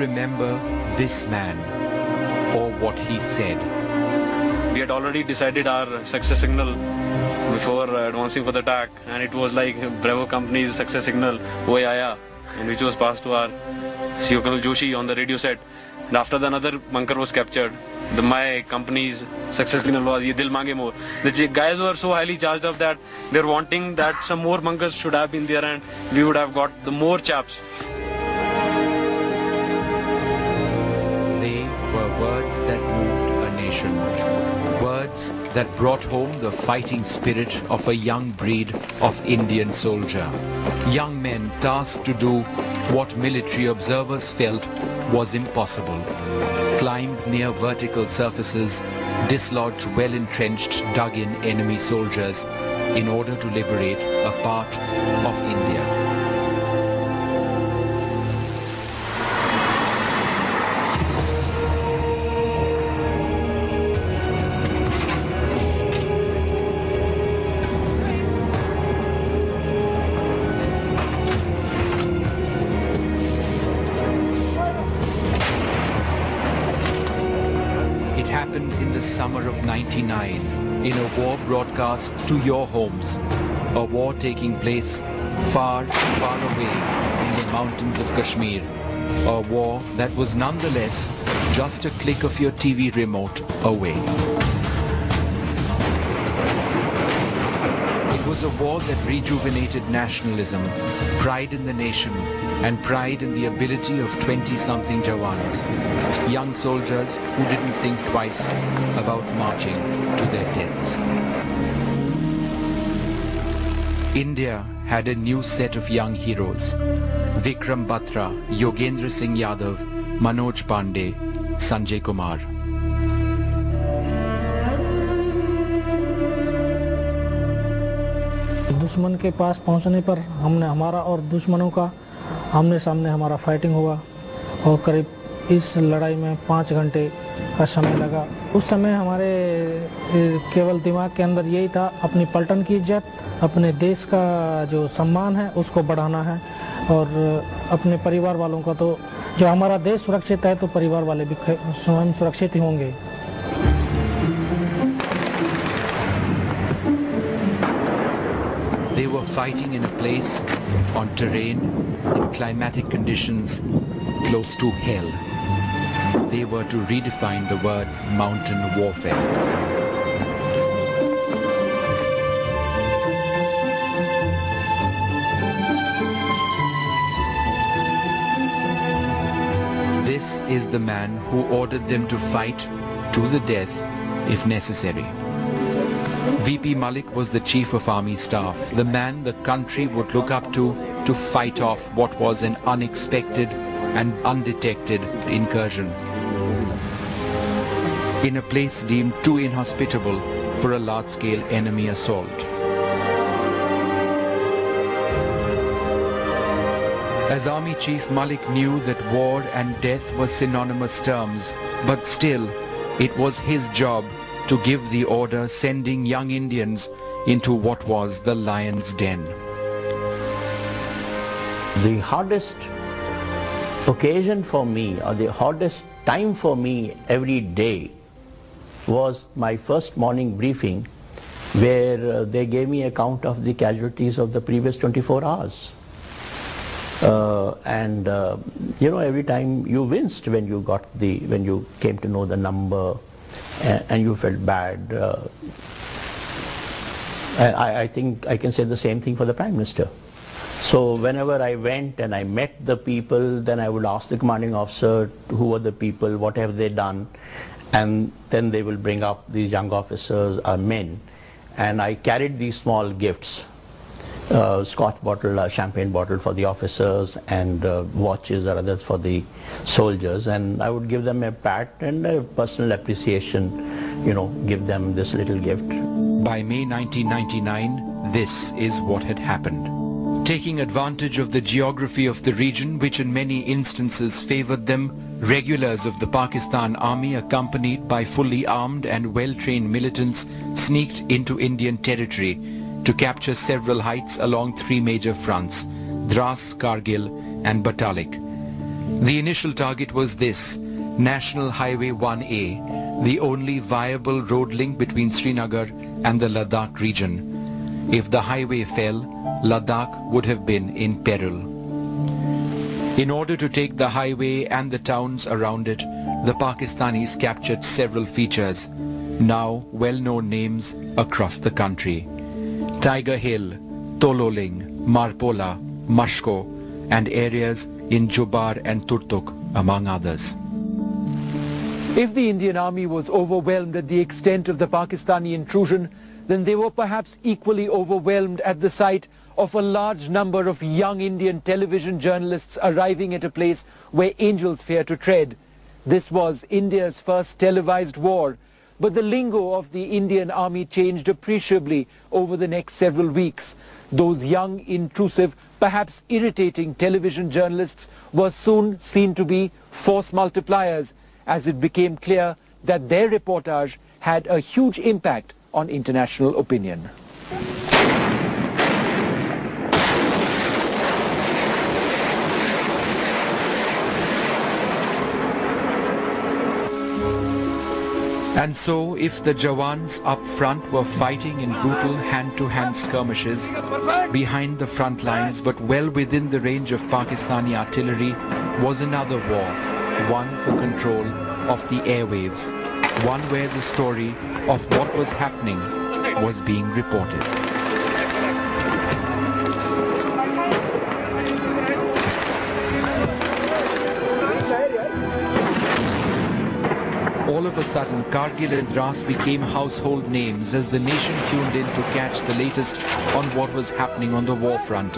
remember this man or what he said. We had already decided our success signal before advancing for the attack, and it was like Bravo company's success signal, "Oi Aaya," and which was passed to our CEO Colonel Joshi on the radio set. And after the another bunker was captured, my company's success signal was "Ye Dil Mange More." The guys were so highly charged up that they're wanting that some more bunkers should have been there, and we would have got the more chaps. They were words that moved a nation. Words that brought home the fighting spirit of a young breed of Indian soldier. Young men tasked to do what military observers felt was impossible. Climbed near vertical surfaces, dislodged well-entrenched, dug-in enemy soldiers in order to liberate a part of India. In the summer of '99, in a war broadcast to your homes, a war taking place far, far away in the mountains of Kashmir, a war that was nonetheless just a click of your TV remote away. It was a war that rejuvenated nationalism, pride in the nation, and pride in the ability of 20-something Jawans, young soldiers who didn't think twice about marching to their deaths. India had a new set of young heroes: Vikram Batra, Yogendra Singh Yadav, Manoj Pandey, Sanjay Kumar. दुश्मन के पास पहुंचने पर हमने हमारा और दुश्मनों का आमने सामने हमारा फाइटिंग हुआ और करीब इस लड़ाई में 5 घंटे का समय लगा। उस समय हमारे केवल दिमाग के अंदर यही था, अपनी पलटन की इज्जत, अपने देश का जो सम्मान है उसको बढ़ाना है, और अपने परिवार वालों का, तो जो हमारा देश सुरक्षित है तो परिवार वाले भी स्वयं सुरक्षित ही होंगे। They were fighting in a place, on terrain, in climatic conditions close to hell. They were to redefine the word mountain warfare. This is the man who ordered them to fight to the death if necessary. VP Malik was the Chief of Army Staff, the man the country would look up to fight off what was an unexpected and undetected incursion. In a place deemed too inhospitable for a large-scale enemy assault. As Army Chief, Malik knew that war and death were synonymous terms, but still, it was his job to give the order sending young Indians into what was the lion's den. The hardest occasion for me, or the hardest time for me every day, was my first morning briefing, where they gave me account of the casualties of the previous 24 hours. You know, every time you winced when you came to know the number, and you felt bad. I think I can say the same thing for the Prime Minister. So whenever I went and I met the people, then I would ask the commanding officer, who are the people, what have they done, and then they will bring up these young officers or men, and I carried these small gifts, Scotch bottle, a champagne bottle for the officers, and watches or others for the soldiers, and I would give them a pat and a personal appreciation, you know, give them this little gift. By May 1999, this is what had happened. Taking advantage of the geography of the region, which in many instances favored them, regulars of the Pakistan Army, accompanied by fully armed and well-trained militants, sneaked into Indian territory to capture several heights along 3 major fronts: Dras, Kargil and Batalik. The initial target was this, National Highway 1A, the only viable road link between Srinagar and the Ladakh region. If the highway fell, Ladakh would have been in peril. In order to take the highway and the towns around it, the Pakistanis captured several features, now well-known names across the country. Tiger Hill, Tololing, Marpola, Mashko, and areas in Jubar and Turtuk, among others. If the Indian Army was overwhelmed at the extent of the Pakistani intrusion, then they were perhaps equally overwhelmed at the sight of a large number of young Indian television journalists arriving at a place where angels fear to tread. This was India's first televised war, but the lingo of the Indian Army changed appreciably over the next several weeks. Those young, intrusive, perhaps irritating television journalists were soon seen to be force multipliers, as it became clear that their reportage had a huge impact on international opinion. And so, if the Jawans up front were fighting in brutal hand-to-hand skirmishes behind the front lines but well within the range of Pakistani artillery, was another war, one for control of the airwaves, one where the story of what was happening was being reported. All of a sudden, Kargil and Dras became household names as the nation tuned in to catch the latest on what was happening on the war front.